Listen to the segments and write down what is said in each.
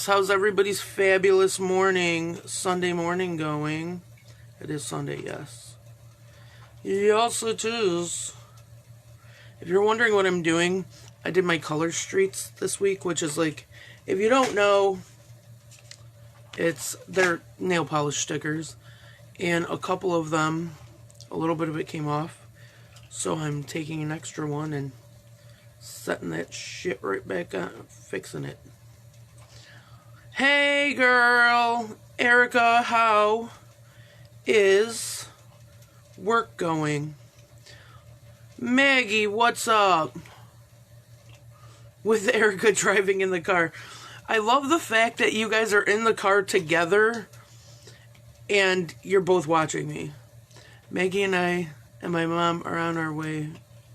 Yes, how's everybody's fabulous morning, Sunday morning going? It is Sunday, yes. Yes, it is. If you're wondering what I'm doing, I did my color streets this week, which is like, if you don't know, they're nail polish stickers. And a couple of them, a little bit of it came off. So I'm taking an extra one and setting that shit right back on, fixing it. Hey girl, Erica, how is work going? Maggie, what's up? With Erica driving in the car. I love the fact that you guys are in the car together and you're both watching me. Maggie and I and my mom are on our way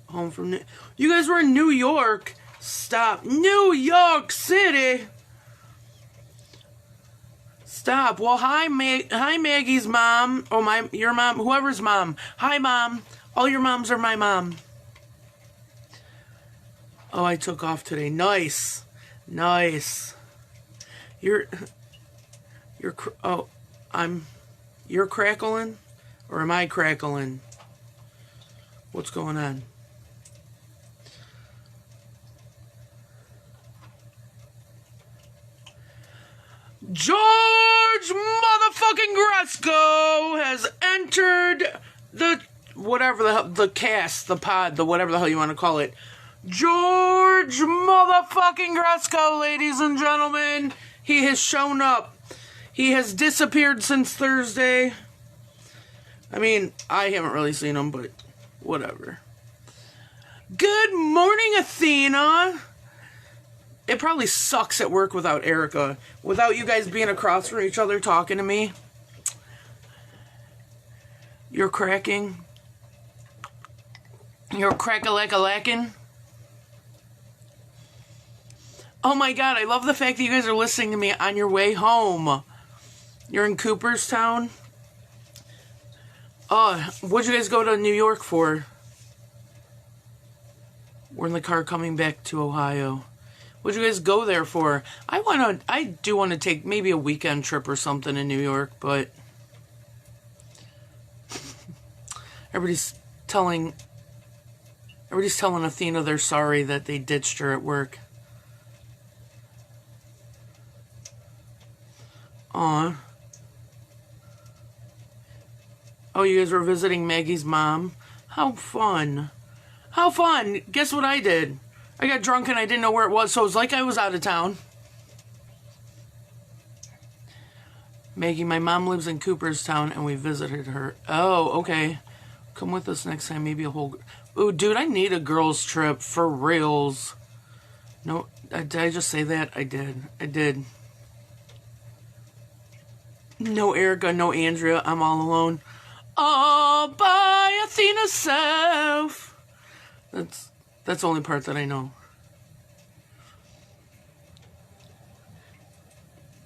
home from you guys were in New York. Stop. New York City. Stop. Well, hi Maggie's mom. Oh, your mom, whoever's mom. Hi, Mom. All your moms are my mom. Oh, I took off today. Nice. Nice. You're crackling? Or am I crackling? What's going on? George motherfucking Gresco has entered the whatever the hell, the cast, the pod, the whatever the hell you want to call it. George motherfucking Gresco, ladies and gentlemen. He has shown up. He has disappeared since Thursday. I mean, I haven't really seen him, but whatever. Good morning, Athena. It probably sucks at work without Erica. Without you guys being across from each other talking to me. You're cracking. You're crack-a-lack-a-lackin'. Oh my god, I love the fact that you guys are listening to me on your way home. You're in Cooperstown. What'd you guys go to New York for? We're in the car coming back to Ohio. What'd you guys go there for? I do want to take maybe a weekend trip or something in New York, but everybody's telling Athena they're sorry that they ditched her at work. Aw. Oh, you guys were visiting Maggie's mom? How fun. How fun. Guess what I did? I got drunk and I didn't know where it was, so it was like I was out of town. Maggie, my mom lives in Cooperstown and we visited her. Oh, okay. Come with us next time, maybe a whole... Ooh, dude, I need a girls' trip, for reals. No, did I just say that? I did. I did. No Erica, no Andrea, I'm all alone. All by Athena's self. That's the only part that I know.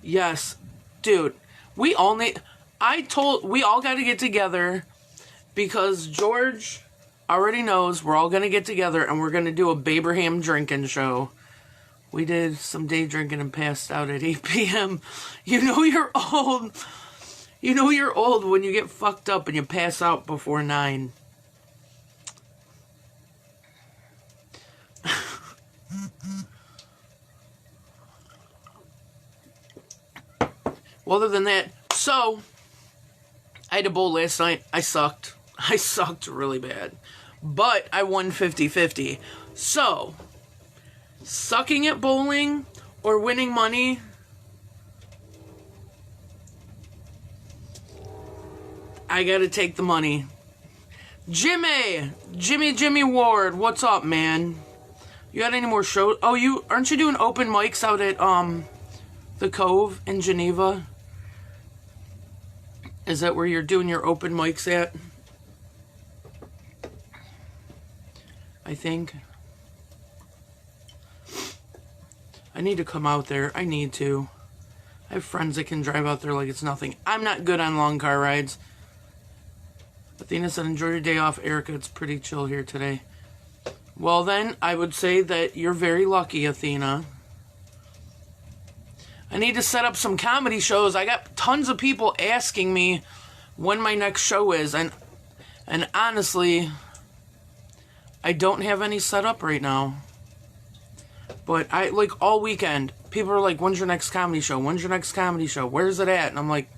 Yes, dude. We all got to get together because George already knows we're all going to get together and we're going to do a Babraham drinking show. We did some day drinking and passed out at 8 p.m. You know you're old. You know you're old when you get fucked up and you pass out before 9. Well, other than that, so I had a bowl last night. I sucked. I sucked really bad. But I won 50-50. So, sucking at bowling or winning money, I gotta take the money. Jimmy Ward, what's up, man? You got any more shows? Oh, aren't you doing open mics out at the Cove in Geneva? Is that where you're doing your open mics at? I think. I need to come out there. I need to. I have friends that can drive out there like it's nothing. I'm not good on long car rides. Athena said, enjoy your day off, Erica. It's pretty chill here today. Well, then, I would say that you're very lucky, Athena. I need to set up some comedy shows. I got tons of people asking me when my next show is, and honestly, I don't have any set up right now. But I, like, all weekend, people are like, when's your next comedy show? When's your next comedy show? Where's it at? And I'm like,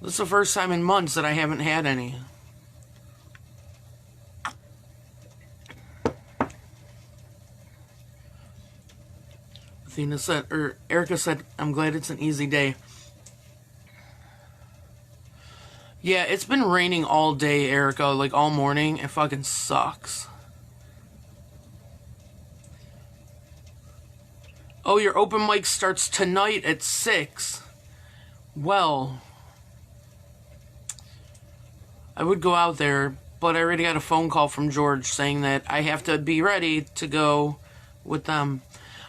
this is the first time in months that I haven't had any. Athena said, or Erica said, I'm glad it's an easy day. Yeah, it's been raining all day, Erica, like all morning. It fucking sucks. Oh, your open mic starts tonight at 6. Well, I would go out there, but I already got a phone call from George saying that I have to be ready to go with them.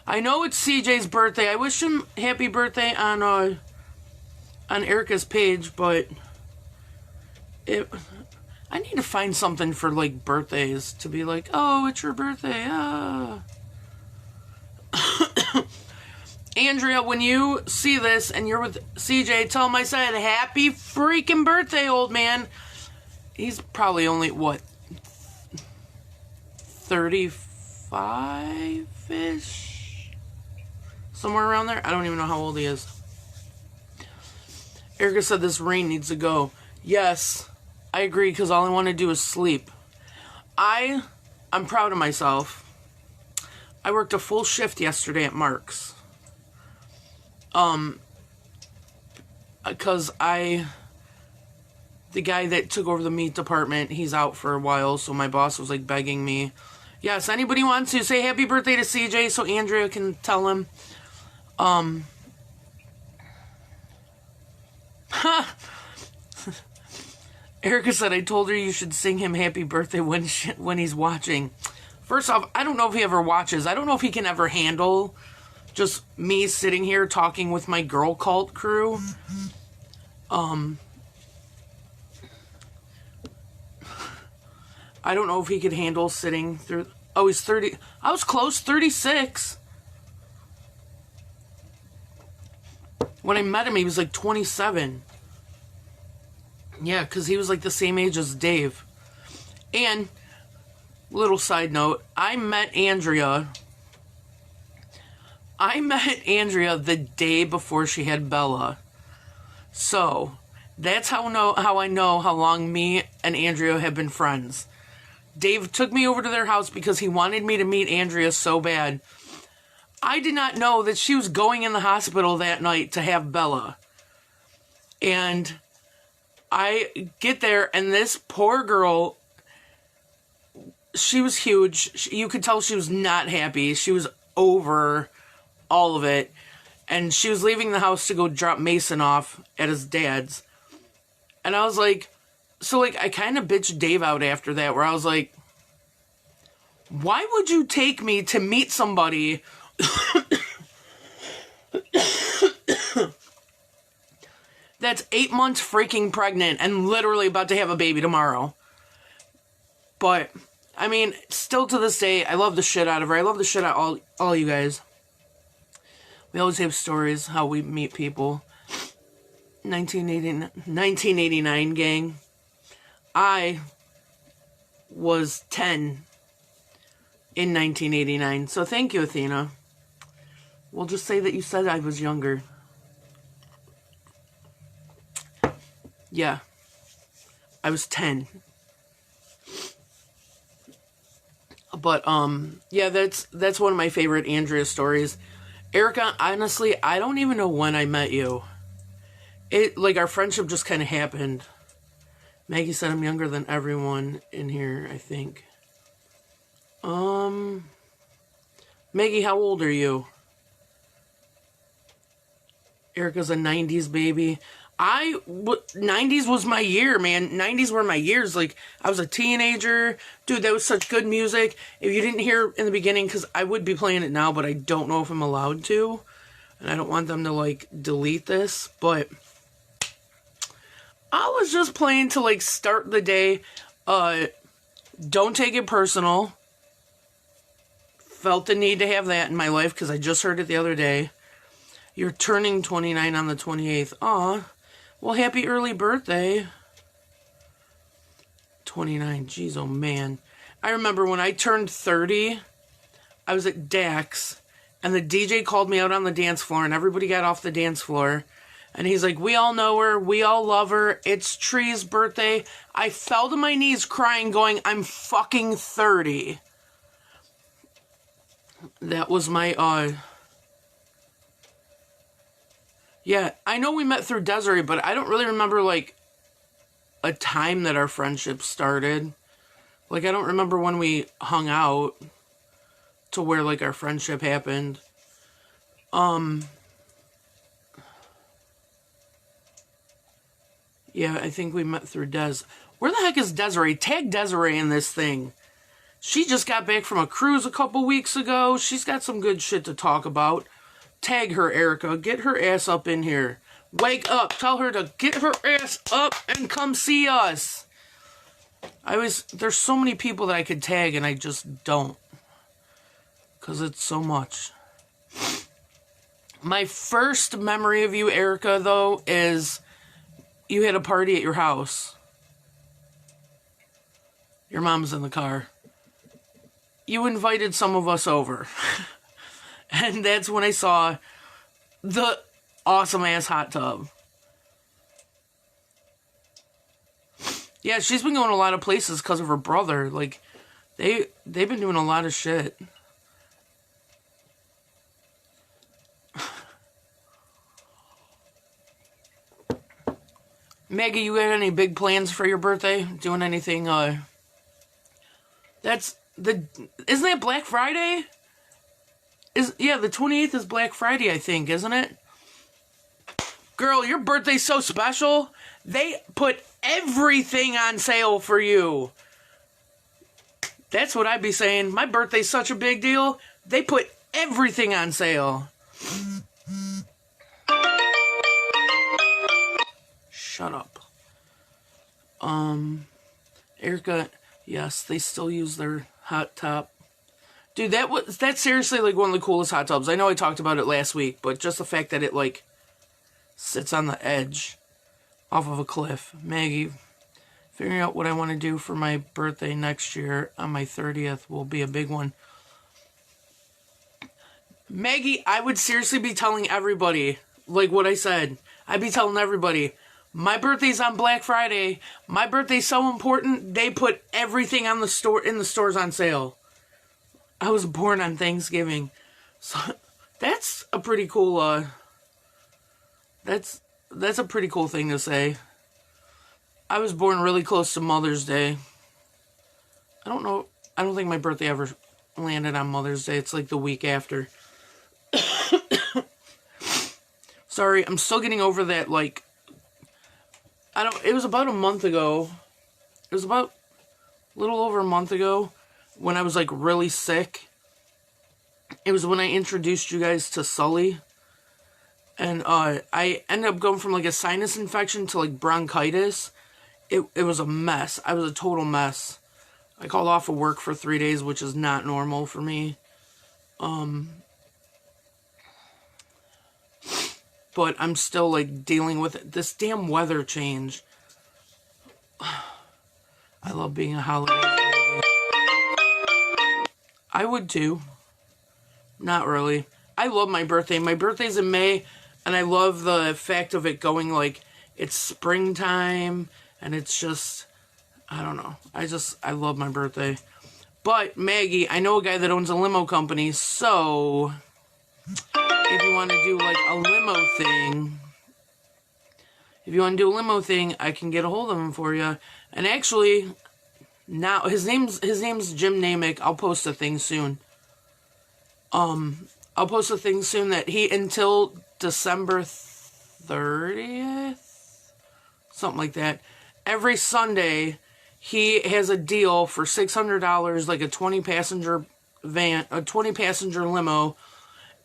I know it's CJ's birthday. I wish him happy birthday on Erica's page, but I need to find something for, like, birthdays to be like, oh, it's your birthday, Andrea, when you see this and you're with CJ, tell him I said happy freaking birthday, old man. He's probably only, what, 35-ish? Somewhere around there? I don't even know how old he is. Erica said this rain needs to go. Yes, I agree, because all I want to do is sleep. I'm proud of myself. I worked a full shift yesterday at Mark's. Because the guy that took over the meat department, he's out for a while, so my boss was, like, begging me. Yes, anybody wants to say happy birthday to CJ so Andrea can tell him. Erica said, I told her you should sing him happy birthday when he's watching. First off, I don't know if he ever watches. I don't know if he can ever handle just me sitting here talking with my girl cult crew. I don't know if he could handle sitting through... Oh, he's 30... I was close, 36. When I met him, he was like 27. Yeah, because he was like the same age as Dave. And, little side note, I met Andrea the day before she had Bella. So, that's how I know how long me and Andrea have been friends. Dave took me over to their house because he wanted me to meet Andrea so bad. I did not know that she was going in the hospital that night to have Bella. And I get there, and this poor girl, she was huge. You could tell she was not happy. She was over all of it. And she was leaving the house to go drop Mason off at his dad's. And I was like, so, like, I kind of bitched Dave out after that, where I was like, why would you take me to meet somebody that's 8 months freaking pregnant and literally about to have a baby tomorrow? But, I mean, still to this day, I love the shit out of her. I love the shit out of all you guys. We always have stories how we meet people. 1989 gang. I was 10 in 1989. So thank you, Athena. We'll just say that you said I was younger. Yeah. I was 10. But, yeah, that's one of my favorite Andrea stories. Erica, honestly, I don't even know when I met you. Our friendship just kind of happened. Maggie said I'm younger than everyone in here, I think. Maggie, how old are you? Erica's a 90s baby. 90s was my year, man. 90s were my years. Like, I was a teenager. Dude, that was such good music. If you didn't hear in the beginning, because I would be playing it now, but I don't know if I'm allowed to. And I don't want them to, like, delete this. But I was just playing to, like, start the day. Don't Take It Personal. Felt the need to have that in my life, because I just heard it the other day. You're turning 29 on the 28th. Aw. Well, happy early birthday. 29. Jeez, oh man. I remember when I turned 30, I was at Dax, and the DJ called me out on the dance floor, and everybody got off the dance floor. And he's like, we all know her. We all love her. It's Tree's birthday. I fell to my knees crying, going, I'm fucking 30. That was my, yeah, I know we met through Desiree, but I don't really remember, like, a time that our friendship started. Like, I don't remember when we hung out to where, like, our friendship happened. Yeah, I think we met through Des. Where the heck is Desiree? Tag Desiree in this thing. She just got back from a cruise a couple weeks ago. She's got some good shit to talk about. Tag her, Erica. Get her ass up in here. Wake up. Tell her to get her ass up and come see us. There's so many people that I could tag and I just don't. Because it's so much. My first memory of you, Erica, though, is you had a party at your house. Your mom's in the car. You invited some of us over. And that's when I saw the awesome-ass hot tub. Yeah, she's been going a lot of places because of her brother. Like, they've been doing a lot of shit. Maggie, you got any big plans for your birthday? Doing anything, isn't that Black Friday? Yeah, the 28th is Black Friday, I think, isn't it? Girl, your birthday's so special. They put everything on sale for you. That's what I'd be saying. My birthday's such a big deal. They put everything on sale. Shut up. Erica, yes, they still use their hot top. Dude, that's seriously like one of the coolest hot tubs. I know I talked about it last week, but just the fact that it like sits on the edge off of a cliff. Maggie, figuring out what I want to do for my birthday next year on my 30th will be a big one. Maggie, I would seriously be telling everybody, like what I said. I'd be telling everybody, my birthday's on Black Friday. My birthday's so important, they put everything in the stores on sale. I was born on Thanksgiving. So that's a pretty cool, that's a pretty cool thing to say. I was born really close to Mother's Day. I don't think my birthday ever landed on Mother's Day. It's like the week after. Sorry, I'm still getting over that, like, it was about a month ago. It was about a little over a month ago when I was, like, really sick. It was when I introduced you guys to Sully. And, I ended up going from, like, a sinus infection to, like, bronchitis. It was a mess. I was a total mess. I called off of work for 3 days, which is not normal for me. But I'm still, like, dealing with it. This damn weather change. I love being a holiday baby. I would too. Not really. I love my birthday. My birthday's in May, and I love the fact of it going, like, it's springtime, and it's just, I don't know. I love my birthday. But, Maggie, I know a guy that owns a limo company, so if you want to do, like, a limo thing, I can get a hold of him for you. And actually, now, his name's Jim Namick. I'll post a thing soon. I'll post a thing soon that until December 30th? Something like that. Every Sunday, he has a deal for $600, like a 20-passenger van, a 20-passenger limo,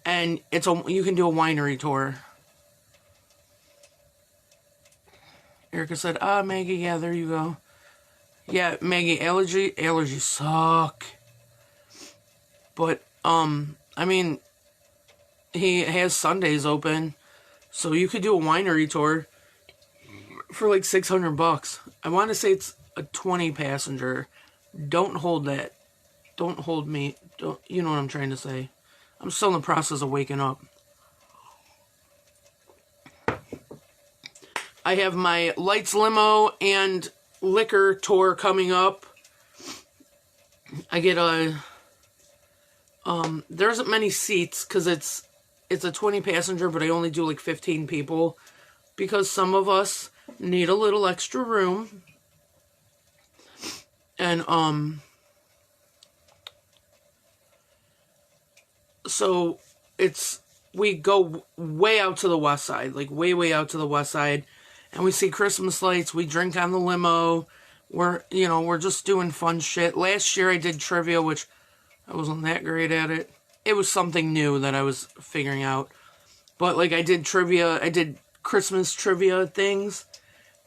and you can do a winery tour. Erica said, Maggie, yeah, there you go. Yeah, Maggie, allergies suck. But, I mean, he has Sundays open. So you could do a winery tour for like $600. I want to say it's a 20 passenger. Don't hold that. Don't hold me. Don't, you know what I'm trying to say. I'm still in the process of waking up. I have my lights, limo, and liquor tour coming up. I get a... there isn't many seats because it's a 20 passenger, but I only do like 15 people because some of us need a little extra room. And, so we go way out to the west side, like way out to the west side, and we see Christmas lights, we drink on the limo, we're just doing fun shit. Last year I did trivia, which I wasn't that great at it. It was something new that I was figuring out. But, like, I did trivia, I did Christmas trivia things,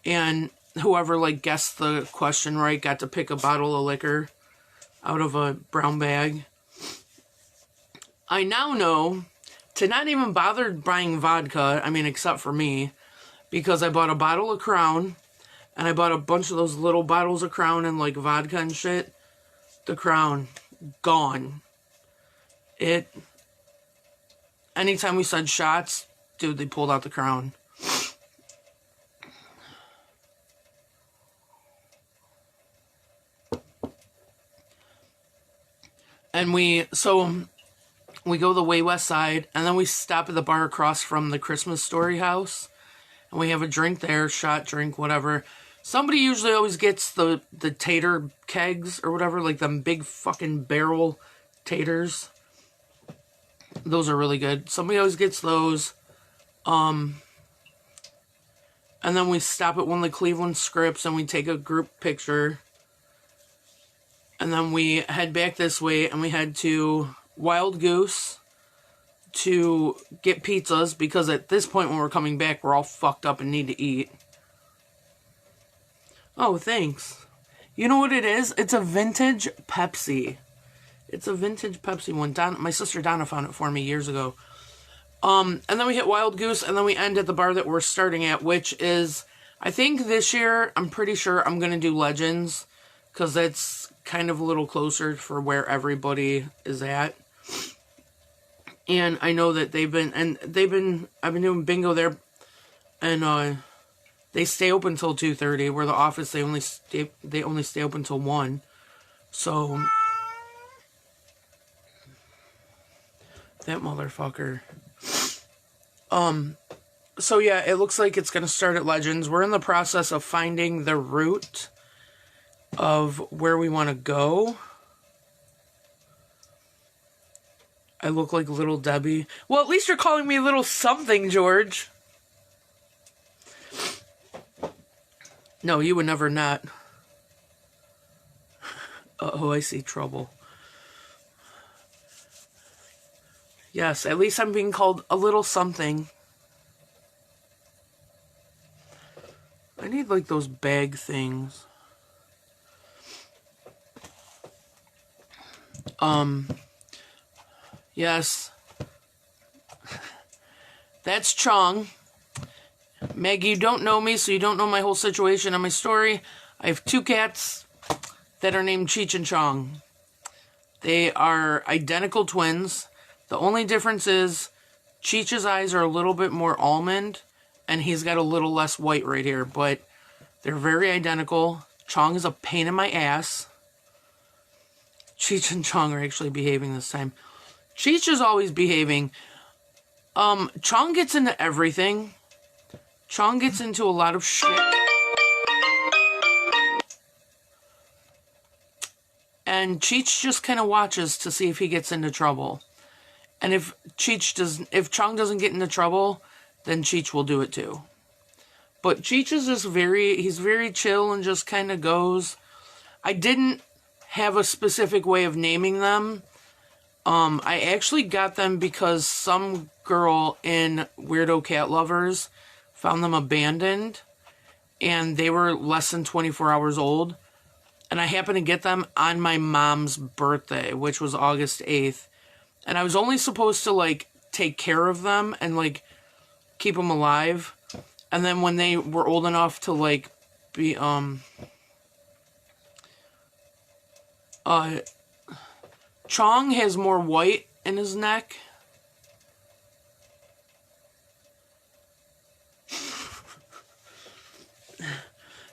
and whoever, like, guessed the question right got to pick a bottle of liquor out of a brown bag. I now know to not even bother buying vodka, I mean, except for me, because I bought a bottle of Crown, and I bought a bunch of those little bottles of Crown and, like, vodka and shit. The Crown, gone. Anytime we said shots, dude, they pulled out the Crown. And we go the way west side, and then we stop at the bar across from the Christmas Story house, and we have a drink there, shot, drink, whatever. Somebody usually always gets the tater kegs or whatever, like them big fucking barrel taters. Those are really good. Somebody always gets those. And then we stop at one of the Cleveland Scripts and we take a group picture. And then we head back this way and we head to Wild Goose to get pizzas, because at this point when we're coming back, we're all fucked up and need to eat. Oh, thanks. You know what it is? It's a vintage Pepsi. It's a vintage Pepsi one. My sister Donna found it for me years ago. And then we hit Wild Goose, and then we end at the bar that we're starting at, which is, I think this year, I'm pretty sure I'm going to do Legends, because that's kind of a little closer for where everybody is at. And I know that I've been doing bingo there, and, they stay open till 2:30. Where the office, they only stay open till 1. So that motherfucker. So yeah, it looks like it's gonna start at Legends. We're in the process of finding the route of where we want to go. I look like Little Debbie. Well, at least you're calling me Little Something, George. No, you would never not. Uh-oh, I see trouble. Yes, at least I'm being called a little something. I need, like, those bag things. Yes. That's Chong. Maggie, you don't know me, so you don't know my whole situation and my story. I have 2 cats that are named Cheech and Chong. They are identical twins. The only difference is Cheech's eyes are a little bit more almond, and he's got a little less white right here, but they're very identical. Chong is a pain in my ass. Cheech and Chong are actually behaving this time. Cheech is always behaving. Chong gets into everything. Chong gets into a lot of shit. And Cheech just kind of watches to see if he gets into trouble. And if Chong doesn't get into trouble, then Cheech will do it too. But Cheech is just he's very chill and just kind of goes. I didn't have a specific way of naming them. I actually got them because some girl in Weirdo Cat Lovers found them abandoned, and they were less than 24 hours old. And I happened to get them on my mom's birthday, which was August 8th. And I was only supposed to, like, take care of them and, like, keep them alive. And then when they were old enough to, like, be, Chong has more white in his neck.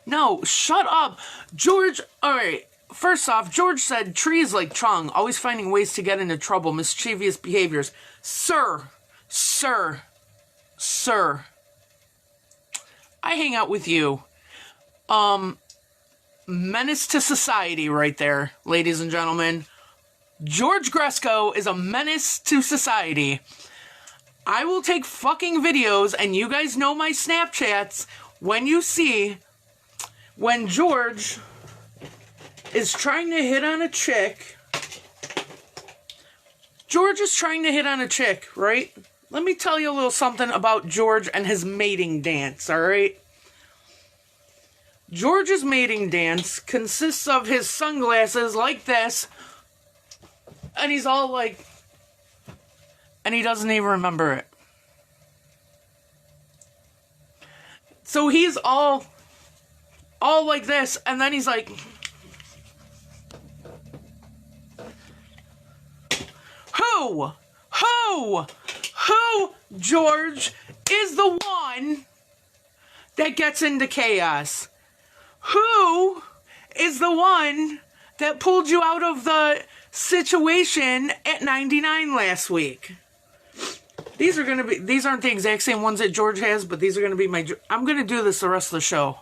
No, shut up. George, alright. First off, George said, trees like Chong, always finding ways to get into trouble, mischievous behaviors. Sir. I hang out with you. Menace to society right there, ladies and gentlemen. George Gresco is a menace to society. I will take fucking videos, and you guys know my Snapchats, when you see when George is trying to hit on a chick. George is trying to hit on a chick, right? Let me tell you a little something about George and his mating dance, alright? George's mating dance consists of his sunglasses like this, and he's all like, and he doesn't even remember it. So he's all like this, and then he's like, Who, George, is the one that gets into chaos? Who is the one that pulled you out of the situation at 99 last week? These aren't the exact same ones that George has, but these are gonna be I'm gonna do this the rest of the show.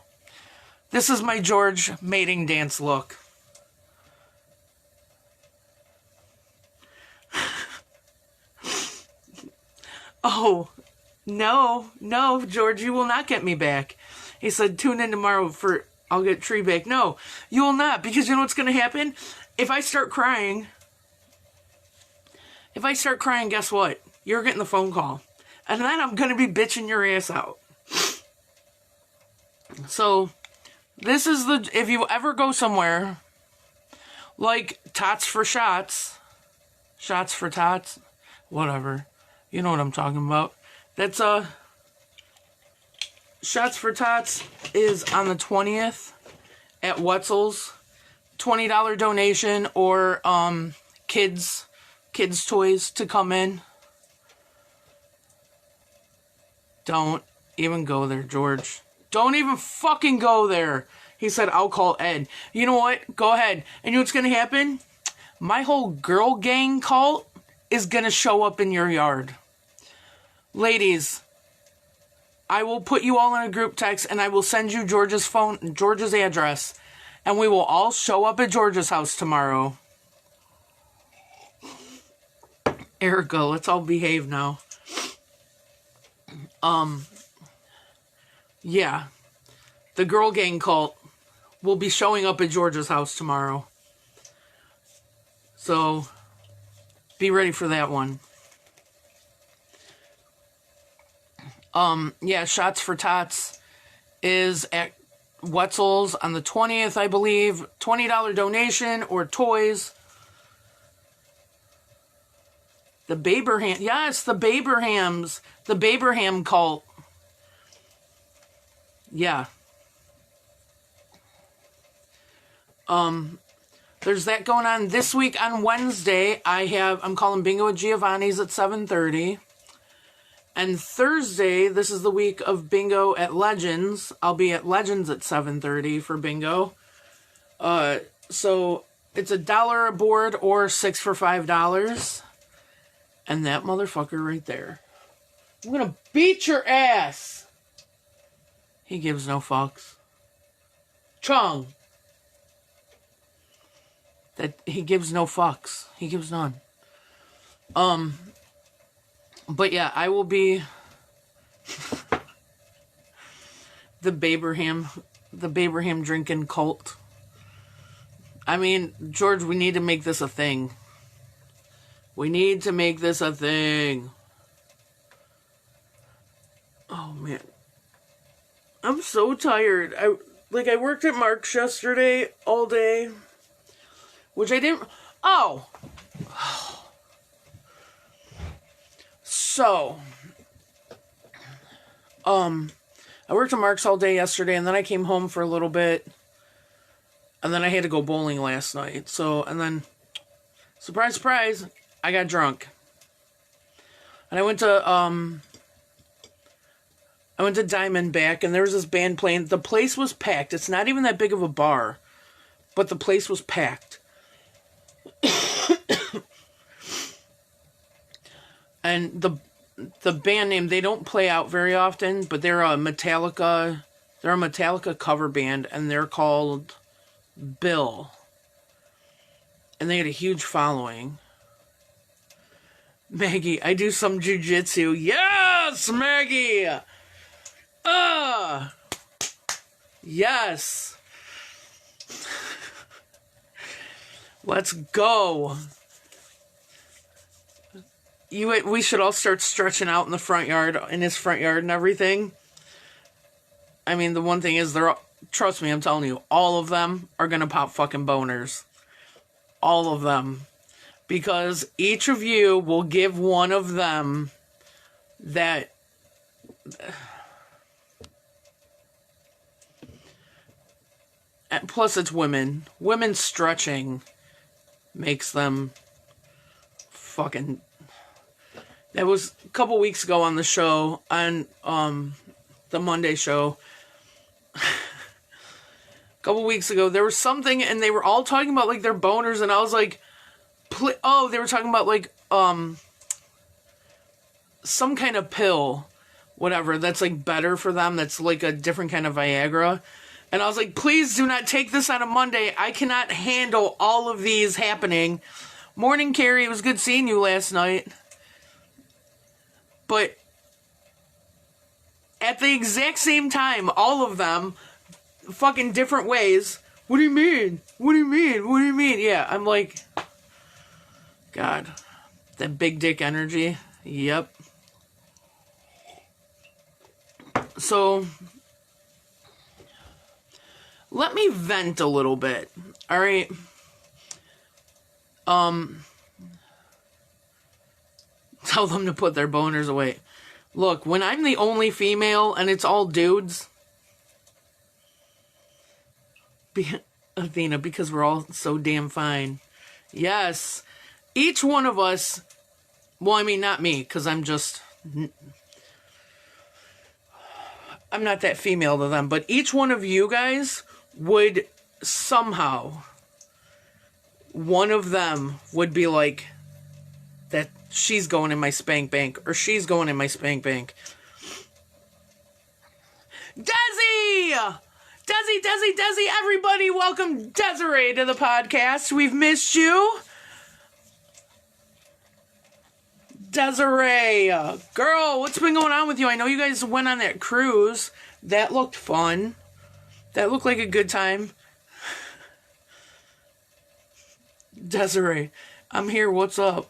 This is my George mating dance look. Oh, no, George, you will not get me back. He said, tune in tomorrow I'll get Tree back. No, you will not, because you know what's going to happen? If I start crying, guess what? You're getting the phone call. And then I'm going to be bitching your ass out. So, this is if you ever go somewhere, like Tots for Shots, Shots for Tots, whatever. You know what I'm talking about. That's, Shots for Tots is on the 20th at Whatsupppp. $20 donation or, kids toys to come in. Don't even go there, George. Don't even fucking go there. He said, I'll call Ed. You know what? Go ahead. And you know what's gonna happen? My whole girl gang cult is gonna show up in your yard. Ladies, I will put you all in a group text and I will send you George's address. And we will all show up at George's house tomorrow. Erica, let's all behave now. Yeah. The girl gang cult will be showing up at George's house tomorrow. So, be ready for that one. Yeah, Shots for Tots is at Wetzel's on the 20th, I believe. $20 donation or toys. The Baberham, yes, the Baberhams. The Baberham cult. Yeah. There's that going on this week on Wednesday. I'm calling Bingo at Giovanni's at 7:30. And Thursday, this is the week of Bingo at Legends. I'll be at Legends at 7:30 for Bingo. So it's $1 a board or 6 for $5. And that motherfucker right there. I'm gonna beat your ass. He gives no fucks. Chong. That he gives no fucks. He gives none. But yeah, I will be the Baberham drinking cult. I mean, George, we need to make this a thing. We need to make this a thing. Oh, man. I'm so tired. I worked at Mark's yesterday all day. Which I didn't... Oh! So, I worked at Mark's all day yesterday, and then I came home for a little bit, and then I had to go bowling last night. So, and then, surprise, surprise, I got drunk. And I went to Diamondback, and there was this band playing. The place was packed. It's not even that big of a bar, but the place was packed. And the band name, they don't play out very often, but they're a Metallica cover band, and they're called Bill. And they had a huge following. Maggie, I do some jujitsu. Yes, Maggie! Yes! Let's go. We should all start stretching out in the front yard, in his front yard and everything. I mean, the one thing is, trust me, I'm telling you, all of them are gonna pop fucking boners. All of them. Because each of you will give one of them that... And plus, it's women. Women stretching makes them fucking... That was a couple weeks ago on the show, on the Monday show. A couple weeks ago, there was something, and they were all talking about, like, their boners, and I was like, they were talking about, like, some kind of pill, whatever, that's, like, better for them, that's, like, a different kind of Viagra. And I was like, please do not take this on a Monday. I cannot handle all of these happening. Morning, Carrie. It was good seeing you last night. But at the exact same time, all of them, fucking different ways. What do you mean? What do you mean? What do you mean? Yeah, I'm like, God, that big dick energy. Yep. So, let me vent a little bit. All right. Tell them to put their boners away. Look, when I'm the only female and it's all dudes, Athena, because we're all so damn fine. Yes. Each one of us, well, I mean, not me, because I'm not that female to them, but each one of you guys would somehow, one of them would be like, that she's going in my spank bank, or she's going in my spank bank. Desi, everybody, welcome Desiree to the podcast. We've missed you. Desiree, girl, what's been going on with you? I know you guys went on that cruise. That looked fun. That looked like a good time. Desiree, I'm here. What's up?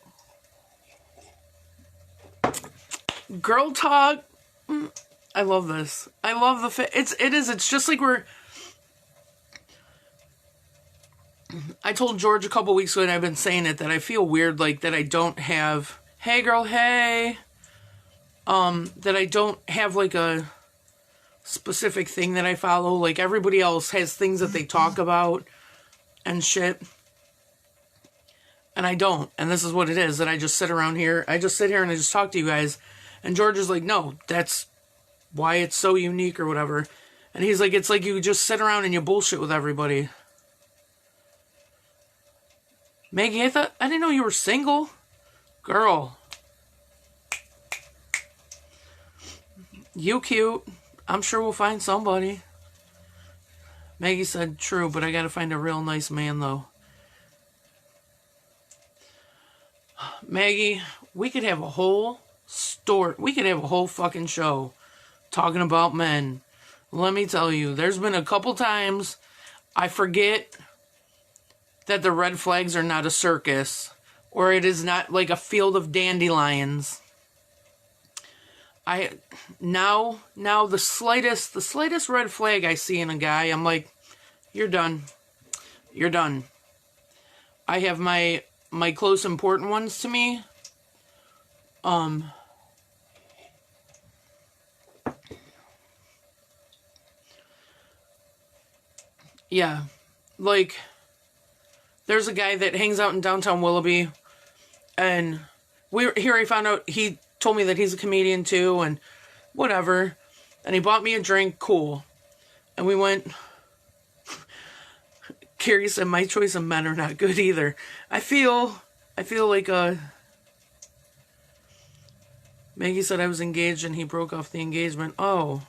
Girl talk. I love this. I love the it's just like I told George a couple weeks ago, and I've been saying it, that I feel weird, like, that I don't have, hey girl, hey, that I don't have, like, a specific thing that I follow. Like, everybody else has things that they talk about and shit, and I don't. And this is what it is, that I just sit around here, I just sit here and I just talk to you guys. And George is like, no, that's why it's so unique or whatever. And he's like, it's like you just sit around and you bullshit with everybody. Maggie, I didn't know you were single. Girl. You cute. I'm sure we'll find somebody. Maggie said, true, but I gotta find a real nice man, though. Maggie, we could have a whole fucking show talking about men. Let me tell you, there's been a couple times I forget that the red flags are not a circus, or it is not like a field of dandelions. Now the slightest red flag I see in a guy, I'm like, you're done. You're done. I have my close important ones to me. Yeah. Like, there's a guy that hangs out in downtown Willoughby, and I found out he told me that he's a comedian too, and whatever. And he bought me a drink, cool. And we went. Carrie said, my choice of men are not good either. I feel like, Maggie said I was engaged and he broke off the engagement. Oh.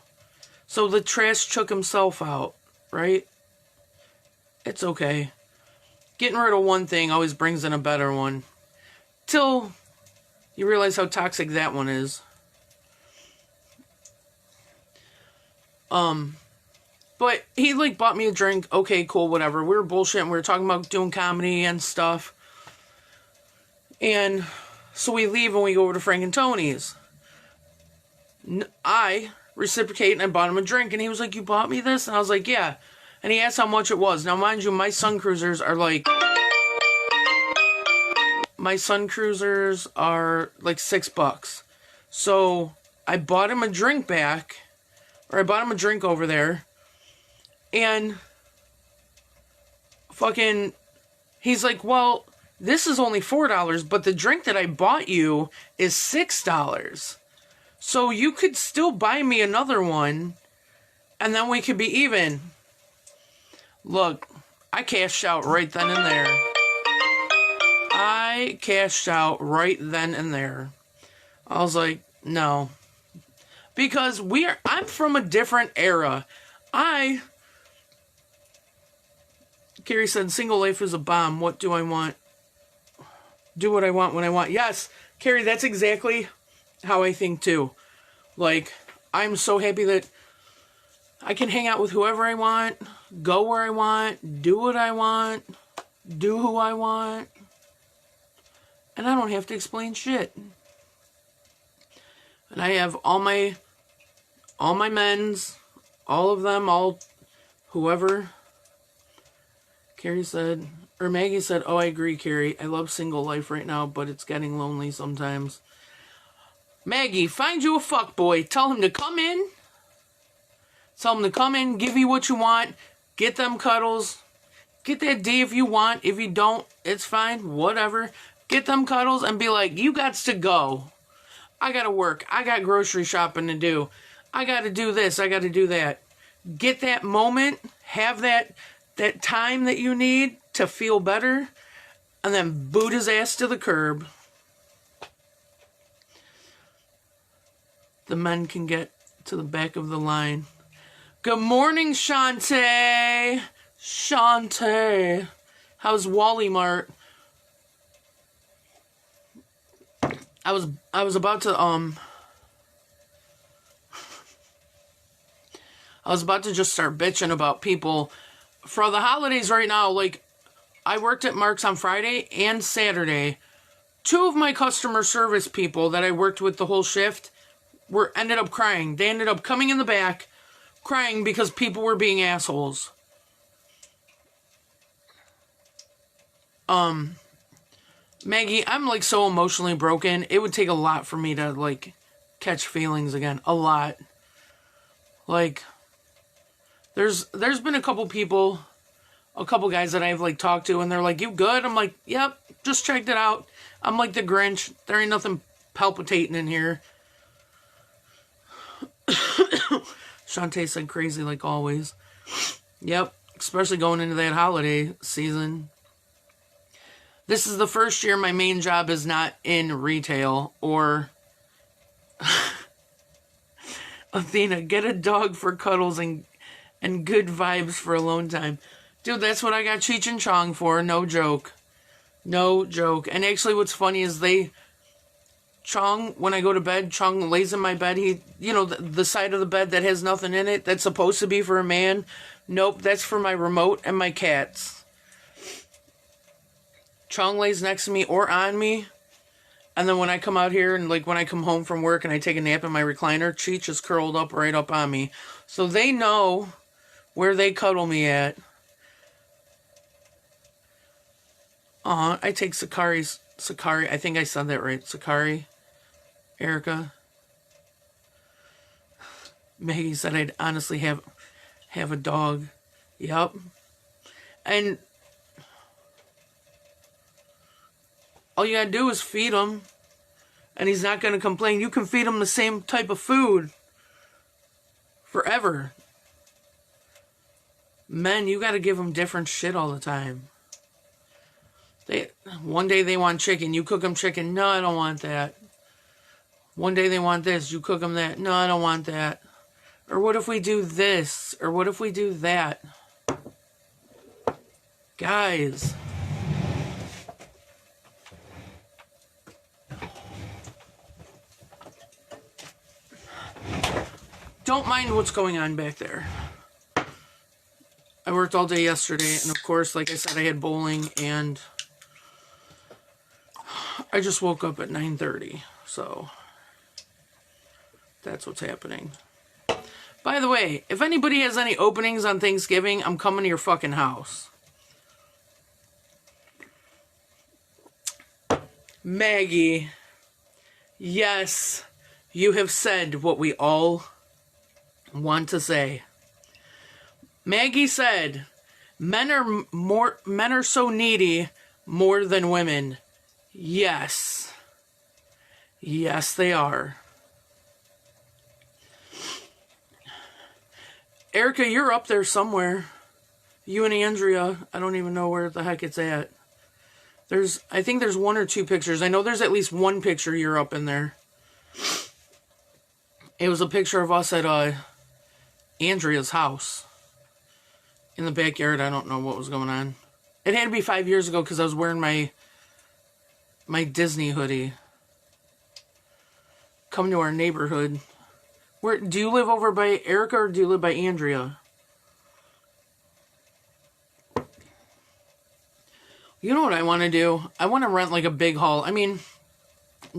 So the trash took himself out, right? It's okay. Getting rid of one thing always brings in a better one. Till you realize how toxic that one is. But he, like, bought me a drink. Okay, cool, whatever. We were bullshitting. We were talking about doing comedy and stuff. And so we leave and we go over to Frank and Tony's. I reciprocate and I bought him a drink. And he was like, you bought me this? And I was like, yeah. And he asked how much it was. Now, mind you, my Sun Cruisers are like $6. So I bought him a drink back. Or I bought him a drink over there. And fucking, he's like, well, this is only $4, but the drink that I bought you is $6. So you could still buy me another one, and then we could be even. Look, I cashed out right then and there. I was like, no. Because I'm from a different era. Carrie said, single life is a bomb. What do I want? Do what I want when I want. Yes, Carrie, that's exactly how I think too. Like, I'm so happy that I can hang out with whoever I want, go where I want, do what I want, do who I want, and I don't have to explain shit. And I have all my men's, all of them, whoever. Carrie said, or Maggie said, oh, I agree, Carrie. I love single life right now, but it's getting lonely sometimes. Maggie, find you a fuckboy. Tell him to come in. Give you what you want. Get them cuddles. Get that D if you want. If you don't, it's fine. Whatever. Get them cuddles and be like, you gots to go. I gotta work. I got grocery shopping to do. I gotta do this. I gotta do that. Get that moment. Have that time that you need to feel better, and then boot his ass to the curb. The men can get to the back of the line. Good morning, Shantae. How's Wally Mart? I was about to just start bitching about people for the holidays right now. Like, I worked at Mark's on Friday and Saturday. 2 of my customer service people that I worked with the whole shift ended up crying. They ended up coming in the back crying because people were being assholes. Maggie, I'm like so emotionally broken. It would take a lot for me to like catch feelings again. A lot. Like, there's been a couple guys that I've like talked to, and they're like, you good? I'm like, yep, just checked it out. I'm like the Grinch. There ain't nothing palpitating in here. Shantae said crazy like always. Yep, especially going into that holiday season. This is the first year my main job is not in retail. Or Athena, get a dog for cuddles and good vibes for alone time. Dude, that's what I got Cheech and Chong for. No joke. And actually what's funny is Chong, when I go to bed, Chong lays in my bed. The side of the bed that has nothing in it, that's supposed to be for a man. Nope, that's for my remote and my cats. Chong lays next to me or on me. And then when I come out here and like when I come home from work and I take a nap in my recliner, Cheech is curled up right up on me. So they know where they cuddle me at. I take Sakari, I think I said that right. Sakari. Erica. Maggie said I'd honestly have a dog. Yup. And all you gotta do is feed him. And he's not gonna complain. You can feed him the same type of food forever. Men, you gotta give them different shit all the time. One day they want chicken. You cook them chicken. No, I don't want that. One day they want this. You cook them that. No, I don't want that. Or what if we do this? Or what if we do that? Guys. Don't mind what's going on back there. I worked all day yesterday, and of course, like I said, I had bowling, and I just woke up at 9:30, so that's what's happening. By the way, if anybody has any openings on Thanksgiving, I'm coming to your fucking house. Maggie, yes, you have said what we all want to say. Maggie said, men are so needy more than women. Yes. Yes, they are. Erica, you're up there somewhere. You and Andrea, I don't even know where the heck it's at. I think there's one or two pictures. I know there's at least one picture you're up in there. It was a picture of us at Andrea's house. In the backyard. I don't know what was going on. It had to be 5 years ago because I was wearing my Disney hoodie. Come to our neighborhood. Where do you live, over by Erica, or do you live by Andrea? You know what I want to do? I want to rent like a big hall. I mean,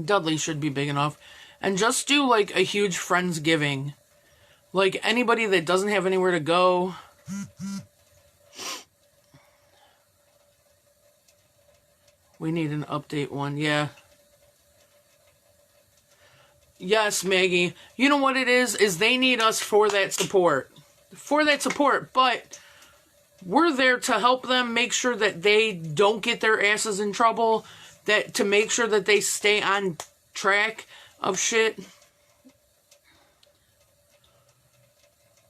Dudley should be big enough. And just do like a huge Friendsgiving. Like anybody that doesn't have anywhere to go. We need an update one, yeah. Yes, Maggie. You know what it is they need us for that support. But we're there to help them make sure that they don't get their asses in trouble, to make sure that they stay on track of shit.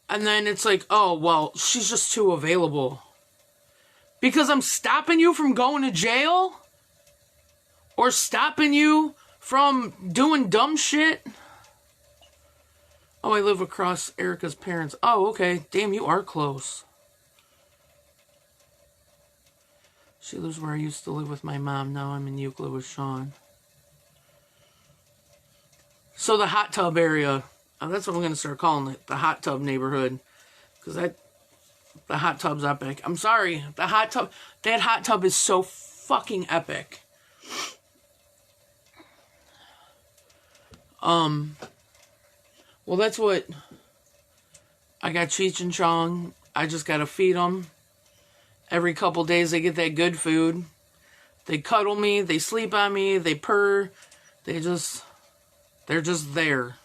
And then it's like, oh, well, she's just too available. Because I'm stopping you from going to jail? Or stopping you from doing dumb shit? Oh, I live across Erica's parents. Oh, okay. Damn, you are close. She lives where I used to live with my mom. Now I'm in Euclid with Sean. So the hot tub area. Oh, that's what I'm going to start calling it. The hot tub neighborhood. Because the hot tub's epic. I'm sorry. That hot tub is so fucking epic. Well, that's what I got. Cheech and Chong. I just gotta feed them. Every couple days they get that good food. They cuddle me. They sleep on me. They purr. They're just there.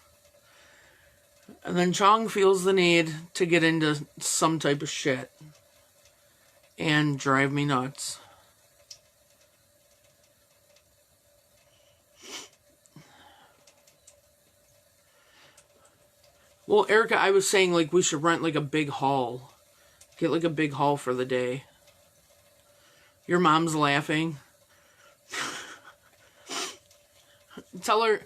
And then Chong feels the need to get into some type of shit and drive me nuts. Well, Erica, I was saying, like, we should rent, like, a big hall. Get, like, a big hall for the day. Your mom's laughing. Tell her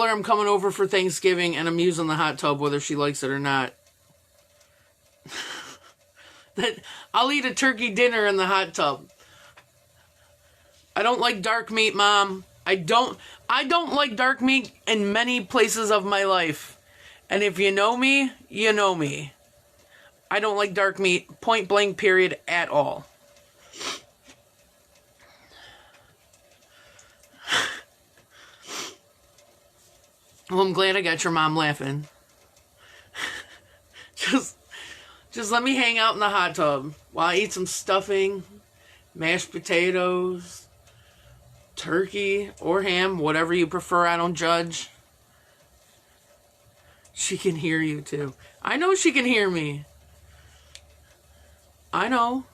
I'm coming over for Thanksgiving and I'm using the hot tub whether she likes it or not. That I'll eat a turkey dinner in the hot tub. I don't like dark meat, Mom. I don't like dark meat in many places of my life. And if you know me, you know me. I don't like dark meat, point blank, period, at all. Well, I'm glad I got your mom laughing. Just let me hang out in the hot tub while I eat some stuffing, mashed potatoes, turkey or ham, whatever you prefer, I don't judge. She can hear you too. I know she can hear me. I know.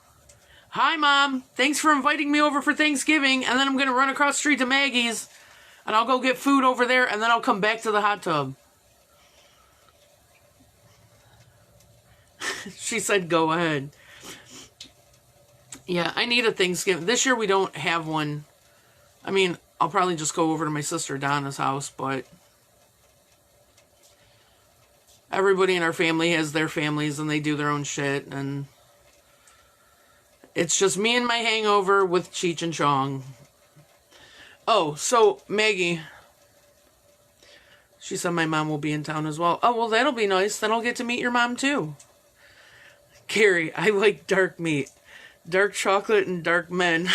Hi, Mom. Thanks for inviting me over for Thanksgiving. And then I'm going to run across the street to Maggie's. And I'll go get food over there. And then I'll come back to the hot tub. She said, go ahead. Yeah, I need a Thanksgiving. This year we don't have one. I mean, I'll probably just go over to my sister Donna's house, but everybody in our family has their families and they do their own shit, and it's just me and my hangover with Cheech and Chong. Oh, so Maggie, she said my mom will be in town as well. Oh, well, that'll be nice. Then I'll get to meet your mom too. Carrie, I like dark meat. Dark chocolate and dark men.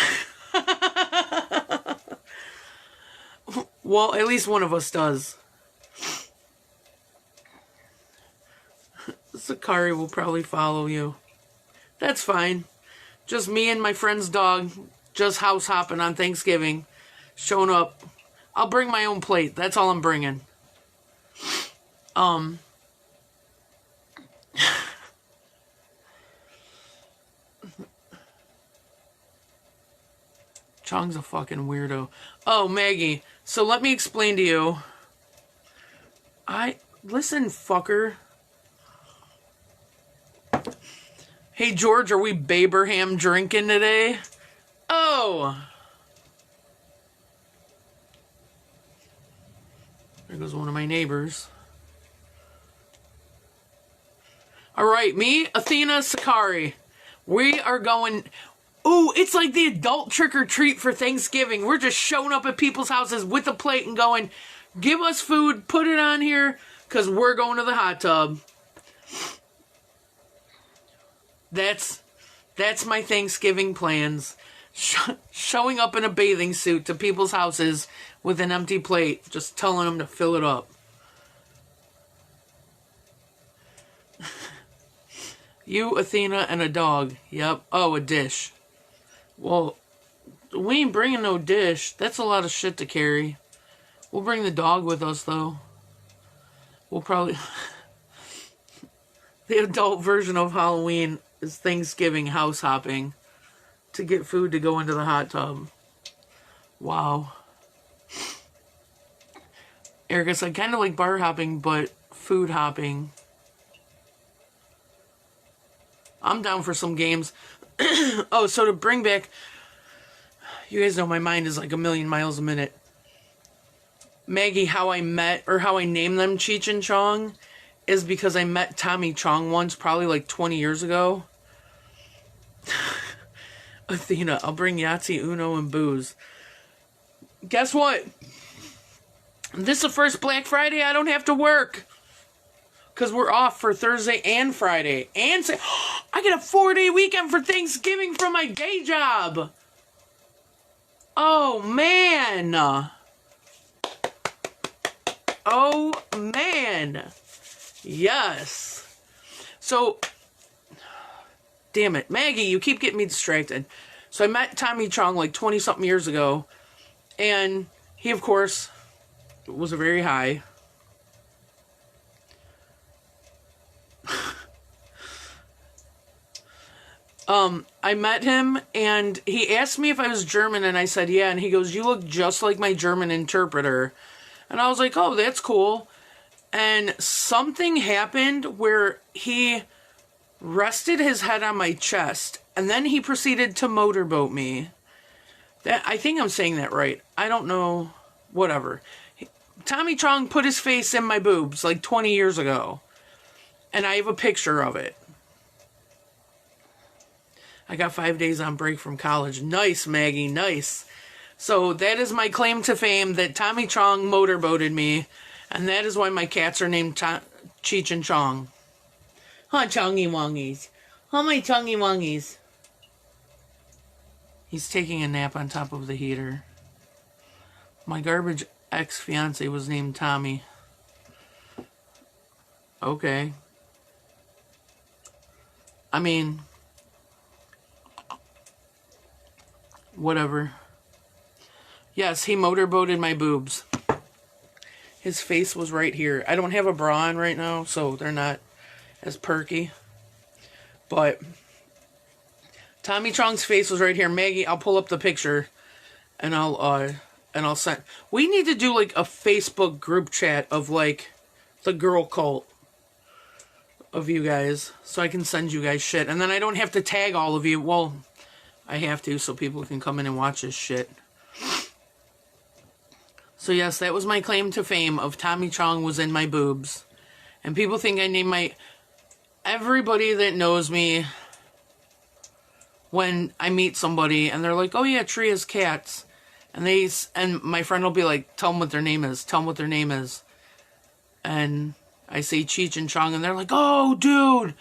Well, at least one of us does. Sakari will probably follow you. That's fine. Just me and my friend's dog, just house hopping on Thanksgiving, showing up. I'll bring my own plate. That's all I'm bringing. Chong's a fucking weirdo. Oh, Maggie. So let me explain to you. Listen, fucker. Hey, George, are we Baberham drinking today? Oh. There goes one of my neighbors. All right, me, Athena, Sakari. We are going... Ooh, it's like the adult trick-or-treat for Thanksgiving. We're just showing up at people's houses with a plate and going, give us food, put it on here, because we're going to the hot tub. That's my Thanksgiving plans. Showing up in a bathing suit to people's houses with an empty plate, just telling them to fill it up. You, Athena, and a dog. Yep. Oh, a dish. Well, we ain't bringing no dish. That's a lot of shit to carry. We'll bring the dog with us, though. We'll probably... The adult version of Halloween is Thanksgiving house hopping to get food to go into the hot tub. Wow. Erica said, kind of like bar hopping, but food hopping. I'm down for some games. Oh, so to bring back... You guys know my mind is like a million miles a minute. Maggie, how I met, or how I named them Cheech and Chong, is because I met Tommy Chong once, probably like 20 years ago. Athena, I'll bring Yahtzee, Uno, and booze. Guess what? This is the first Black Friday I don't have to work. Because we're off for Thursday and Friday. And say, I get a 4-day weekend for Thanksgiving from my day job. Oh, man. Oh, man. Yes. So, damn it. Maggie, you keep getting me distracted. So I met Tommy Chong like 20-something years ago. And he, of course, was a very high. I met him, and he asked me if I was German, and I said, yeah, and he goes, you look just like my German interpreter. And I was like, oh, that's cool. And something happened where he rested his head on my chest, and then he proceeded to motorboat me. I think I'm saying that right. I don't know. Whatever. Tommy Chong put his face in my boobs like 20 years ago, and I have a picture of it. I got 5 days on break from college. Nice, Maggie, nice. So that is my claim to fame, that Tommy Chong motorboated me, and that is why my cats are named Cheech and Chong. Huh, Chongy Wongies. Huh, my Chongy Wongies. He's taking a nap on top of the heater. My garbage ex-fiance was named Tommy. Okay. I mean... whatever. Yes, he motorboated my boobs. His face was right here. I don't have a bra on right now, so they're not as perky. But Tommy Chong's face was right here. Maggie, I'll pull up the picture and I'll send. We need to do like a Facebook group chat of like the girl cult of you guys, so I can send you guys shit, and then I don't have to tag all of you. Well, I have to, so people can come in and watch this shit. So yes, that was my claim to fame of Tommy Chong was in my boobs. And people think I named my... Everybody that knows me, when I meet somebody, and they're like, oh yeah, Tree has cats. And my friend will be like, tell them what their name is. Tell them what their name is. And I say Cheech and Chong, and they're like, oh, dude,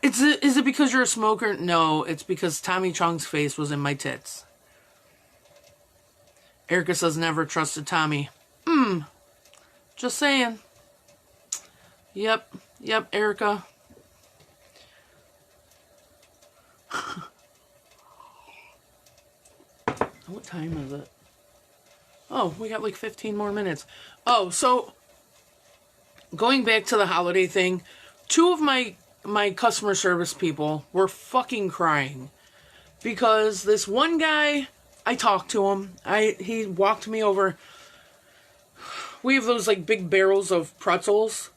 is it because you're a smoker? No, it's because Tommy Chong's face was in my tits. Erica says never trusted Tommy. Just saying. Yep, Erica. What time is it? Oh, we got like 15 more minutes. Oh, so going back to the holiday thing, 2 of my customer service people were fucking crying because this one guy, I talked to him. He walked me over. We have those like big barrels of pretzels.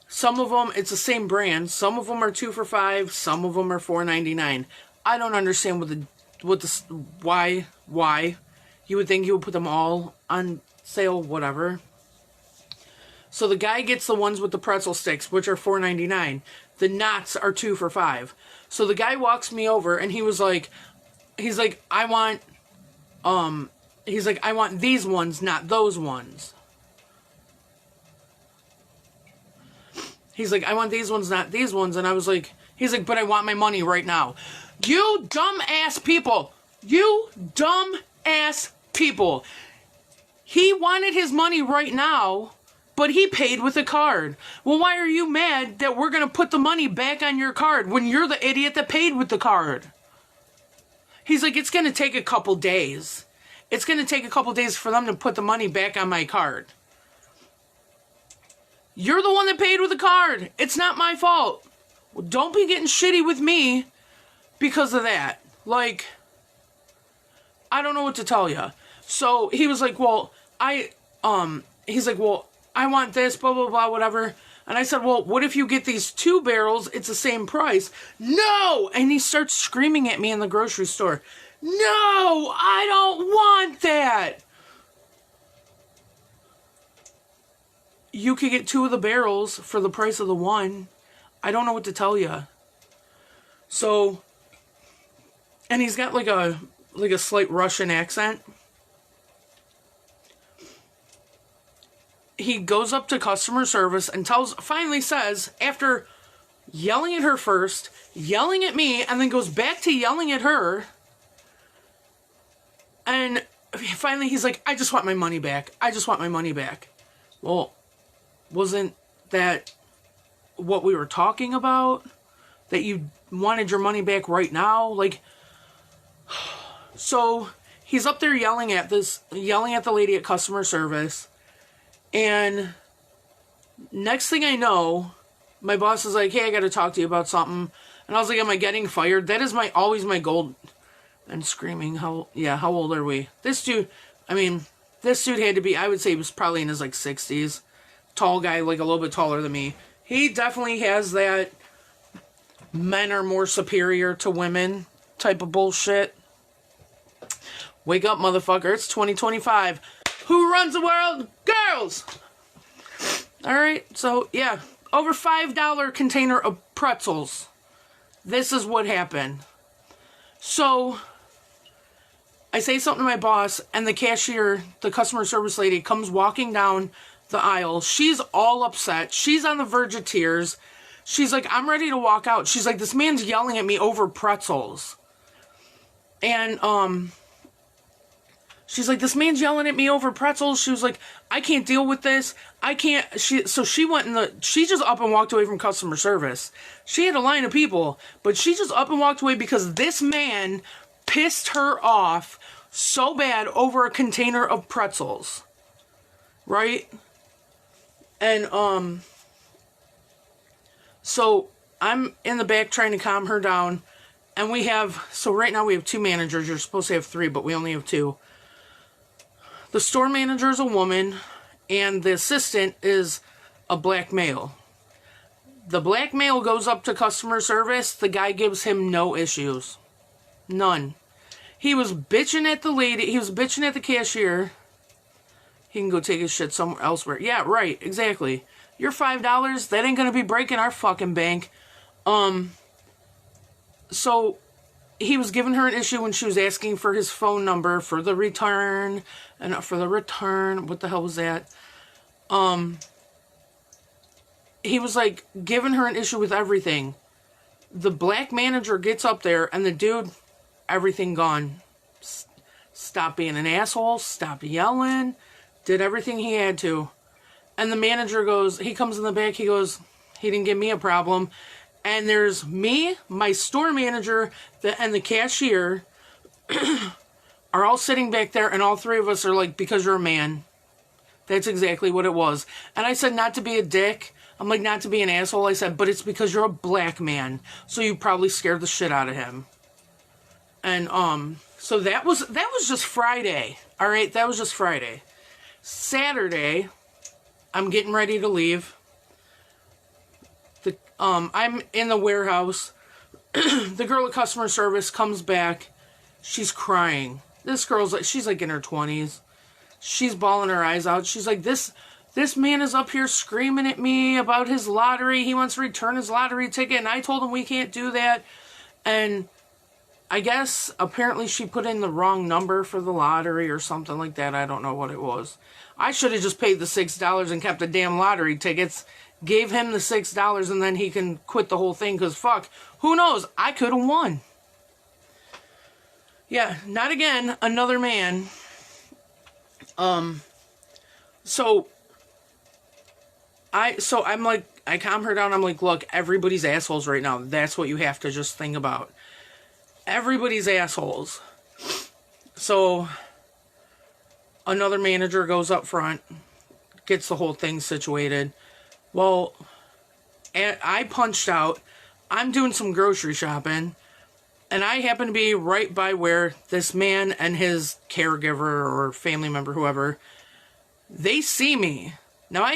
Some of them, it's the same brand. Some of them are 2 for $5. Some of them are $4.99. I don't understand why. You would think you would put them all on sale, whatever. So the guy gets the ones with the pretzel sticks, which are $4.99. The knots are 2 for $5. So the guy walks me over and he's like, I want these ones, not those ones. He's like, I want these ones, not these ones. And I was like, he's like, but I want my money right now. You dumb ass people. You dumb ass people. He wanted his money right now, but he paid with a card. Well, why are you mad that we're going to put the money back on your card when you're the idiot that paid with the card? He's like, it's going to take a couple days. It's going to take a couple days for them to put the money back on my card. You're the one that paid with the card. It's not my fault. Well, don't be getting shitty with me because of that. Like, I don't know what to tell you. So he was like, well, he's like, well, I want this, blah, blah, blah, whatever. And I said, well, what if you get these 2 barrels? It's the same price. No! And he starts screaming at me in the grocery store. No! I don't want that! You could get 2 of the barrels for the price of the 1. I don't know what to tell you. So, and he's got like a slight Russian accent. He goes up to customer service and finally says, after yelling at her first, yelling at me, and then goes back to yelling at her. And finally he's like, I just want my money back. I just want my money back. Well, wasn't that what we were talking about? That you wanted your money back right now? Like, so he's up there yelling at the lady at customer service. And next thing I know, my boss is like, hey, I got to talk to you about something. And I was like, am I getting fired? That is always my goal. And screaming, how old are we? This dude had to be, I would say he was probably in his like 60s. Tall guy, like a little bit taller than me. He definitely has that men are more superior to women type of bullshit. Wake up, motherfucker. It's 2025. Who runs the world? Girls! Alright, so yeah. Over $5 container of pretzels. This is what happened. So, I say something to my boss, and the cashier, the customer service lady, comes walking down the aisle. She's all upset. She's on the verge of tears. She's like, I'm ready to walk out. She's like, this man's yelling at me over pretzels. And, she's like, this man's yelling at me over pretzels. She was like, I can't deal with this. I can't. So she just up and walked away from customer service. She had a line of people, but she just up and walked away because this man pissed her off so bad over a container of pretzels. Right? And, so I'm in the back trying to calm her down. And we have, so right now we have 2 managers. You're supposed to have 3, but we only have 2. The store manager is a woman, and the assistant is a black male. The black male goes up to customer service. The guy gives him no issues. None. He was bitching at the lady. He was bitching at the cashier. He can go take his shit somewhere elsewhere. Yeah, right. Exactly. Your $5, that ain't gonna be breaking our fucking bank. So he was giving her an issue when she was asking for his phone number for the return. And for the return, what the hell was that? He was like giving her an issue with everything. The black manager gets up there and the dude, everything gone. Stop being an asshole, stop yelling, did everything he had to. And the manager goes, he comes in the back, he goes, he didn't give me a problem. And there's me, my store manager, and the cashier are all sitting back there, and all 3 of us are like, because you're a man. That's exactly what it was. And I said not to be a dick. I'm like, not to be an asshole. I said, but it's because you're a black man. So you probably scared the shit out of him. And, so that was just Friday. All right, that was just Friday. Saturday, I'm getting ready to leave. I'm in the warehouse. The girl at customer service comes back. She's crying. This girl's like, she's like in her 20s. She's bawling her eyes out. She's like, this man is up here screaming at me about his lottery. He wants to return his lottery ticket, and I told him we can't do that. And I guess apparently she put in the wrong number for the lottery or something like that. I don't know what it was. I should have just paid the $6 and kept the damn lottery tickets. Gave him the $6 and then he can quit the whole thing, because fuck, who knows? I could have won. Yeah, not again. Another man. So I'm like, I calm her down. I'm like, look, everybody's assholes right now. That's what you have to just think about. Everybody's assholes. So another manager goes up front, gets the whole thing situated. Well, I punched out. I'm doing some grocery shopping, and I happen to be right by where this man and his caregiver or family member, whoever, they see me. Now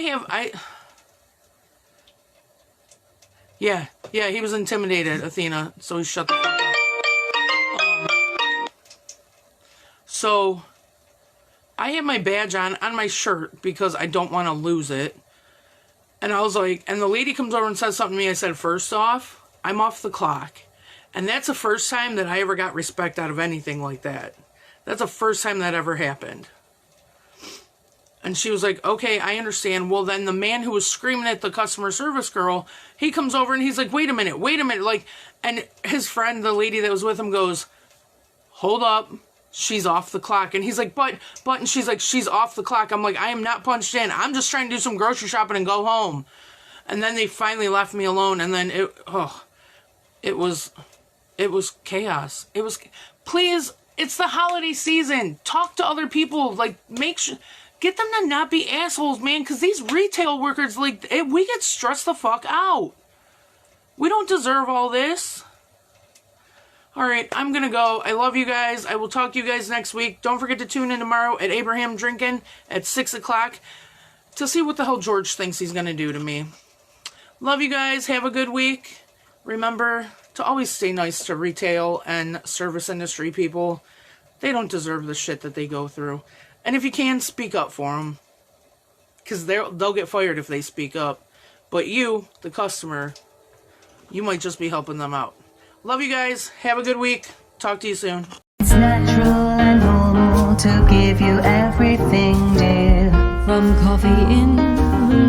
Yeah, he was intimidated, Athena, so he shut the fuck up. So I have my badge on my shirt because I don't want to lose it. And I was like, and the lady comes over and says something to me. I said, first off, I'm off the clock. And that's the first time that I ever got respect out of anything like that. That's the first time that ever happened. And she was like, okay, I understand. Well, then the man who was screaming at the customer service girl, he comes over and he's like, wait a minute. Like, and his friend, the lady that was with him, goes, hold up. She's off the clock. And he's like, but, and she's like, she's off the clock. I'm like, I am not punched in. I'm just trying to do some grocery shopping and go home. And then they finally left me alone. And then it was chaos. Please, it's the holiday season. Talk to other people. Like, make sure, get them to not be assholes, man. Because these retail workers, like, we get stressed the fuck out. We don't deserve all this. Alright, I'm gonna go. I love you guys. I will talk to you guys next week. Don't forget to tune in tomorrow at Abraham Drinking at 6 o'clock to see what the hell George thinks he's gonna do to me. Love you guys. Have a good week. Remember to always stay nice to retail and service industry people. They don't deserve the shit that they go through. And if you can, speak up for them. Because they'll get fired if they speak up. But you, the customer, you might just be helping them out. Love you guys. Have a good week. Talk to you soon. It's natural and normal to give you everything, dear. From coffee in the morning